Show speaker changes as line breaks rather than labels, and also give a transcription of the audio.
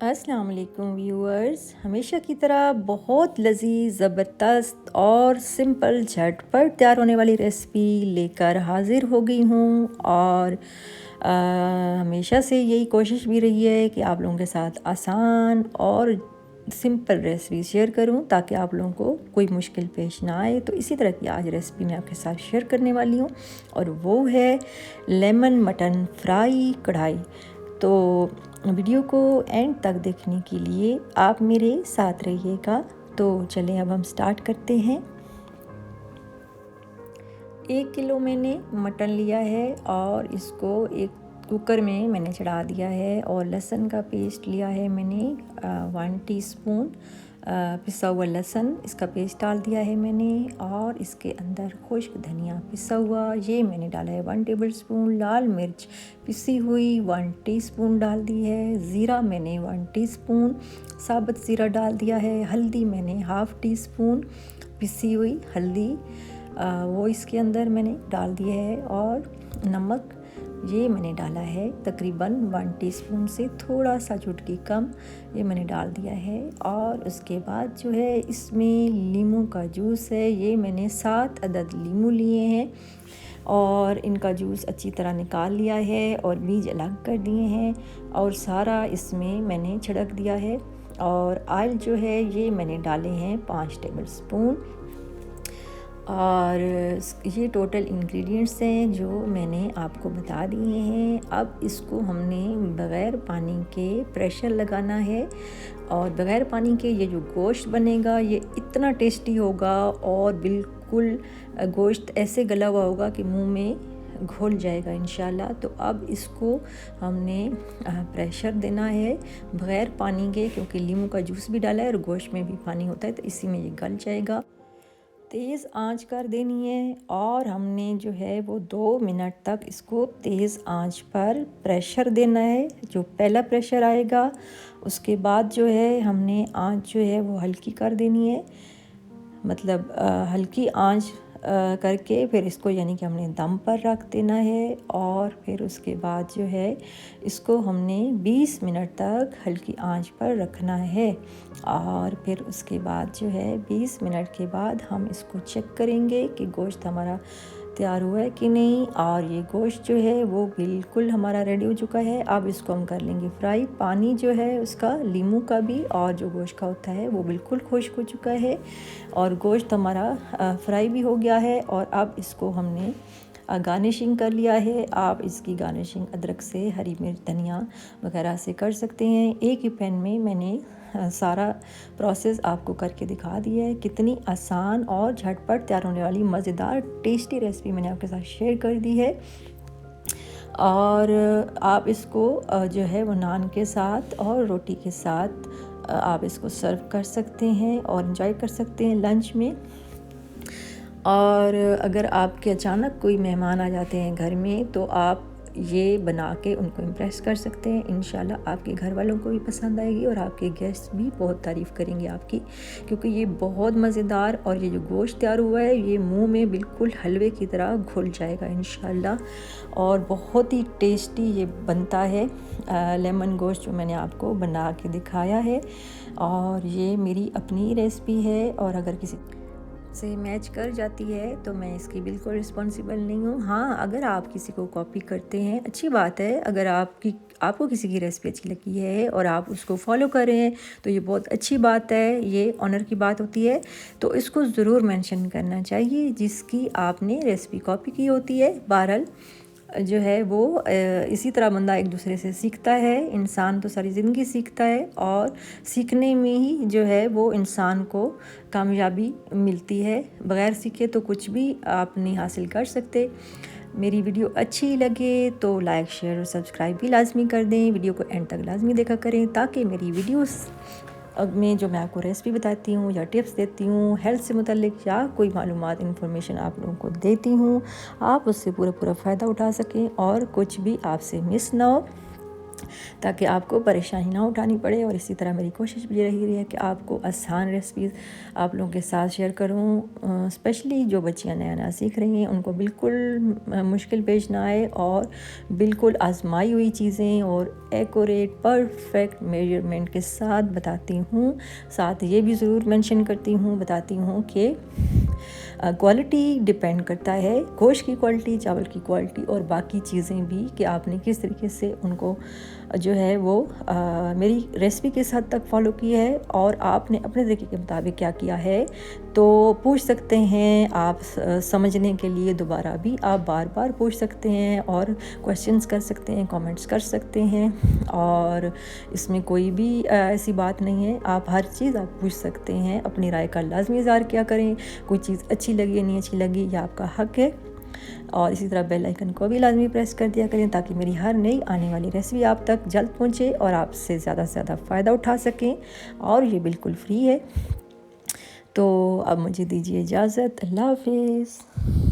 अस्सलाम वालेकुम व्यूअर्स, हमेशा की तरह बहुत लजीज, ज़बरदस्त और सिंपल झटपट तैयार होने वाली रेसिपी लेकर हाज़िर हो गई हूँ। और हमेशा से यही कोशिश भी रही है कि आप लोगों के साथ आसान और सिंपल रेसिपी शेयर करूं ताकि आप लोगों को कोई मुश्किल पेश ना आए। तो इसी तरह की आज रेसिपी मैं आपके साथ शेयर करने वाली हूं और वो है लेमन मटन फ्राई कढ़ाई। तो वीडियो को एंड तक देखने के लिए आप मेरे साथ रहिएगा। तो चलें अब हम स्टार्ट करते हैं। 1 किलो मैंने मटन लिया है और इसको एक कुकर में मैंने चढ़ा दिया है। और लहसुन का पेस्ट लिया है मैंने 1 टीस्पून पिसा हुआ लहसुन, इसका पेस्ट डाल दिया है मैंने। और इसके अंदर खुश्क धनिया पिसा हुआ ये मैंने डाला है 1 टेबलस्पून। लाल मिर्च पिसी हुई 1 टीस्पून डाल दी है। ज़ीरा मैंने 1 टीस्पून साबुत ज़ीरा डाल दिया है। हल्दी मैंने 1/2 टीस्पून पिसी हुई हल्दी वो इसके अंदर मैंने डाल दिया है। और नमक ये मैंने डाला है तकरीबन 1 टीस्पून से थोड़ा सा चुटकी कम, ये मैंने डाल दिया है। और उसके बाद जो है इसमें नींबू का जूस है, ये मैंने 7 अदद नींबू लिए हैं और इनका जूस अच्छी तरह निकाल लिया है और बीज अलग कर दिए हैं और सारा इसमें मैंने छिड़क दिया है। और ऑयल जो है ये मैंने डाले हैं 5 टेबलस्पून। और ये टोटल इंग्रेडिएंट्स हैं जो मैंने आपको बता दिए हैं। अब इसको हमने बग़ैर पानी के प्रेशर लगाना है और बग़ैर पानी के ये जो गोश्त बनेगा ये इतना टेस्टी होगा और बिल्कुल गोश्त ऐसे गला हुआ होगा कि मुंह में घुल जाएगा इंशाल्लाह। तो अब इसको हमने प्रेशर देना है बग़ैर पानी के, क्योंकि नींबू का जूस भी डाला है और गोश्त में भी पानी होता है तो इसी में ये गल जाएगा। तेज़ आंच कर देनी है और हमने जो है वो 2 मिनट तक इसको तेज़ आंच पर प्रेशर देना है। जो पहला प्रेशर आएगा उसके बाद जो है हमने आंच जो है वो हल्की कर देनी है, मतलब हल्की आंच करके फिर इसको यानी कि हमने दम पर रख देना है। और फिर उसके बाद जो है इसको हमने 20 मिनट तक हल्की आंच पर रखना है। और फिर उसके बाद जो है 20 मिनट के बाद हम इसको चेक करेंगे कि गोश्त हमारा तैयार हुआ है कि नहीं। और ये गोश्त जो है वो बिल्कुल हमारा रेडी हो चुका है। अब इसको हम कर लेंगे फ्राई। पानी जो है उसका नींबू का भी और जो गोश्त का होता है वो बिल्कुल खुश्क हो चुका है और गोश्त हमारा फ्राई भी हो गया है। और अब इसको हमने गार्निशिंग कर लिया है। आप इसकी गार्निशिंग अदरक से, हरी मिर्च, धनिया वगैरह से कर सकते हैं। एक ही पैन में मैंने सारा प्रोसेस आपको करके दिखा दिया है। कितनी आसान और झटपट तैयार होने वाली मज़ेदार टेस्टी रेसिपी मैंने आपके साथ शेयर कर दी है। और आप इसको जो है वो नान के साथ और रोटी के साथ आप इसको सर्व कर सकते हैं और एंजॉय कर सकते हैं लंच में। और अगर आपके अचानक कोई मेहमान आ जाते हैं घर में तो आप ये बना के उनको इम्प्रेस कर सकते हैं। इंशाल्लाह आपके घर वालों को भी पसंद आएगी और आपके गेस्ट भी बहुत तारीफ़ करेंगे आपकी, क्योंकि ये बहुत मज़ेदार और ये जो गोश्त तैयार हुआ है ये मुंह में बिल्कुल हलवे की तरह घुल जाएगा इंशाल्लाह। और बहुत ही टेस्टी ये बनता है लेमन गोश्त जो मैंने आपको बना के दिखाया है। और ये मेरी अपनी रेसिपी है और अगर किसी से मैच कर जाती है तो मैं इसकी बिल्कुल रिस्पॉन्सिबल नहीं हूँ। हाँ, अगर आप किसी को कॉपी करते हैं अच्छी बात है। अगर आपको किसी की रेसिपी अच्छी लगी है और आप उसको फॉलो कर रहे हैं तो ये बहुत अच्छी बात है, ये ऑनर की बात होती है। तो इसको ज़रूर मेंशन करना चाहिए जिसकी आपने रेसिपी कॉपी की होती है। बहरहाल जो है वो इसी तरह बंदा एक दूसरे से सीखता है। इंसान तो सारी ज़िंदगी सीखता है और सीखने में ही जो है वो इंसान को कामयाबी मिलती है। बग़ैर सीखे तो कुछ भी आप नहीं हासिल कर सकते। मेरी वीडियो अच्छी लगे तो लाइक, शेयर और सब्सक्राइब भी लाजमी कर दें। वीडियो को एंड तक लाजमी देखा करें ताकि मेरी वीडियोस में जो मैं आपको रेसिपी बताती हूँ या टिप्स देती हूँ हेल्थ से मुतल्लिक या कोई मालूमात इन्फॉर्मेशन आप लोगों को देती हूँ, आप उससे पूरा फ़ायदा उठा सकें और कुछ भी आपसे मिस ना हो। ताकि आपको परेशानी ना उठानी पड़े। और इसी तरह मेरी कोशिश भी रही है कि आपको आसान रेसिपीज़ आप लोगों के साथ शेयर करूं, स्पेशली जो बच्चियां नया नया सीख रही हैं उनको बिल्कुल मुश्किल पेश ना आए और बिल्कुल आजमाई हुई चीज़ें और एक्यूरेट परफेक्ट मेजरमेंट के साथ बताती हूँ। साथ ये भी ज़रूर मेंशन करती हूँ, बताती हूँ कि क्वालिटी डिपेंड करता है, गोश्त की क्वालिटी, चावल की क्वालिटी और बाकी चीज़ें भी, कि आपने किस तरीके से उनको जो है वो मेरी रेसिपी के साथ तक फॉलो की है और आपने अपने तरीके के मुताबिक क्या किया है। तो पूछ सकते हैं आप, समझने के लिए दोबारा भी आप बार बार पूछ सकते हैं और क्वेश्चंस कर सकते हैं, कमेंट्स कर सकते हैं। और इसमें कोई भी ऐसी बात नहीं है, आप हर चीज़ आप पूछ सकते हैं, अपनी राय का लाजमी इज़हार क्या करें। कोई चीज़ अच्छी लगी या नहीं अच्छी लगी, यह आपका हक है। और इसी तरह बेल आइकन को भी लाजमी प्रेस कर दिया करें ताकि मेरी हर नई आने वाली रेसिपी आप तक जल्द पहुंचे और आपसे ज़्यादा से ज़्यादा फ़ायदा उठा सकें। और ये बिल्कुल फ्री है। तो अब मुझे दीजिए इजाज़त। अल्लाह हाफिज़।